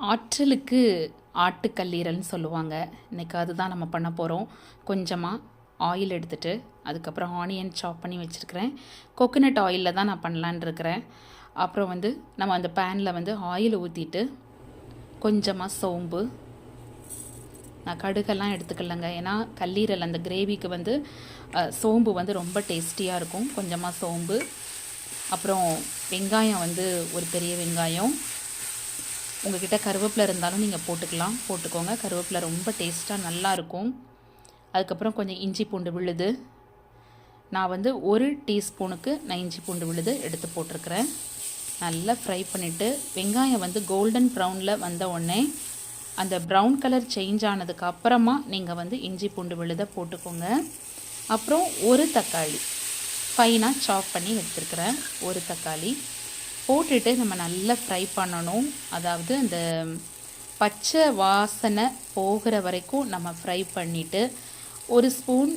ஆற்றலுக்கு ஆட்டுக்கல்லீரல்னு சொல்லுவாங்க. இன்றைக்கி அதுதான் நம்ம பண்ண போகிறோம். கொஞ்சமாக ஆயில் எடுத்துகிட்டு அதுக்கப்புறம் ஆனியன் சாப் பண்ணி வச்சுருக்கிறேன். கோகோனட் ஆயிலில் தான் நான் பண்ணலான்னு இருக்கிறேன். அப்புறம் நம்ம அந்த பேனில் ஆயில் ஊற்றிட்டு கொஞ்சமாக சோம்பு, நான் கடுகெல்லாம் எடுத்துக்கலங்க. ஏன்னா கல்லீரல் அந்த கிரேவிக்கு சோம்பு ரொம்ப டேஸ்டியாக இருக்கும். கொஞ்சமாக சோம்பு, அப்புறம் வெங்காயம் ஒரு பெரிய வெங்காயம், உங்கள்கிட்ட கருவேப்பிலை இருந்தாலும் நீங்கள் போட்டுக்கோங்க. கருவேப்பிலை ரொம்ப டேஸ்ட்டாக நல்லாயிருக்கும். அதுக்கப்புறம் கொஞ்சம் இஞ்சி பூண்டு விழுது, நான் 1 டீஸ்பூனுக்கு நான் இஞ்சி பூண்டு விழுது எடுத்து போட்டிருக்கிறேன். நல்லா ஃப்ரை பண்ணிவிட்டு வெங்காயம் கோல்டன் ப்ரௌனில் வந்த உடனே அந்த ப்ரௌன் கலர் சேஞ்ச் ஆனதுக்கு அப்புறமா நீங்கள் இஞ்சி பூண்டு விழுதை போட்டுக்கோங்க. அப்புறம் ஒரு தக்காளி ஃபைனாக சாப் பண்ணி எடுத்துருக்கிறேன். ஒரு தக்காளி போட்டுட்டு நம்ம நல்லா ஃப்ரை பண்ணணும். அதாவது அந்த பச்சை வாசனை போகிற வரைக்கும் நம்ம ஃப்ரை பண்ணிவிட்டு 1 ஸ்பூன்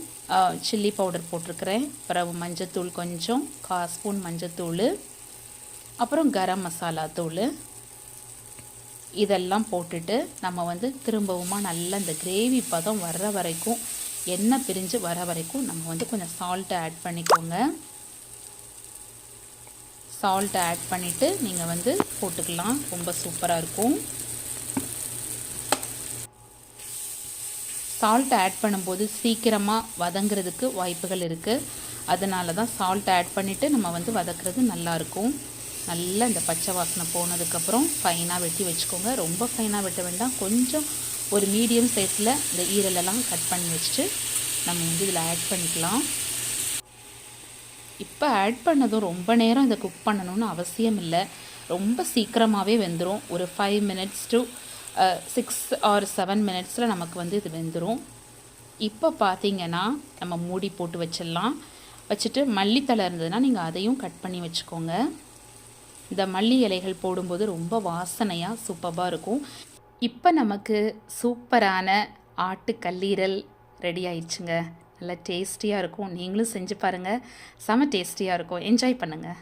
சில்லி பவுடர் போட்டிருக்கிறேன். பிறகு மஞ்சத்தூள் கொஞ்சம், 1/4 ஸ்பூன் மஞ்சத்தூள், அப்புறம் கரம் மசாலா தூள், இதெல்லாம் போட்டுட்டு நம்ம திரும்பவுமா நல்லா இந்த கிரேவி பதம் வர்ற வரைக்கும், எண்ணெய் பிரிஞ்சு வர வரைக்கும் நம்ம கொஞ்சம் சால்ட்டை ஆட் பண்ணிக்கோங்க. சால்ட்டை ஆட் பண்ணிவிட்டு நீங்கள் போட்டுக்கலாம். ரொம்ப சூப்பராக இருக்கும். சால்ட்டை ஆட் பண்ணும்போது சீக்கிரமாக வதங்கிறதுக்கு வாய்ப்புகள் இருக்குது. அதனால தான் சால்ட்டை ஆட் பண்ணிவிட்டு நம்ம வதக்குறது நல்லாயிருக்கும். நல்லா இந்த பச்சை வாசனை போனதுக்கப்புறம் ஃபைனாக வெட்டி வச்சுக்கோங்க. ரொம்ப ஃபைனாக வெட்ட வேண்டாம். கொஞ்சம் ஒரு மீடியம் சைஸில் இந்த ஈரலெல்லாம் கட் பண்ணி வச்சுட்டு நம்ம இதில் ஆட் பண்ணிக்கலாம். இப்போ ஆட் பண்ணதும் ரொம்ப நேரம் இதை குக் பண்ணணும்னு அவசியம் இல்லை. ரொம்ப சீக்கிரமாகவே வெந்துடும். ஒரு 5 minutes to 6 or 7 minutesல நமக்கு இது வெந்துடும். இப்போ பார்த்தீங்கன்னா நம்ம மூடி போட்டு வச்சுட்டு மல்லித்தலை இருந்ததுன்னா நீங்கள் அதையும் கட் பண்ணி வச்சுக்கோங்க. இந்த மல்லி இலைகள் போடும்போது ரொம்ப வாசனையாக சூப்பராக இருக்கும். இப்போ நமக்கு சூப்பரான ஆட்டுக்கல்லீரல் ரெடி ஆயிடுச்சுங்க. நல்லா டேஸ்டியாக இருக்கும். நீங்களும் செஞ்சு பாருங்கள். செம டேஸ்டியாக இருக்கும். என்ஜாய் பண்ணுங்கள்.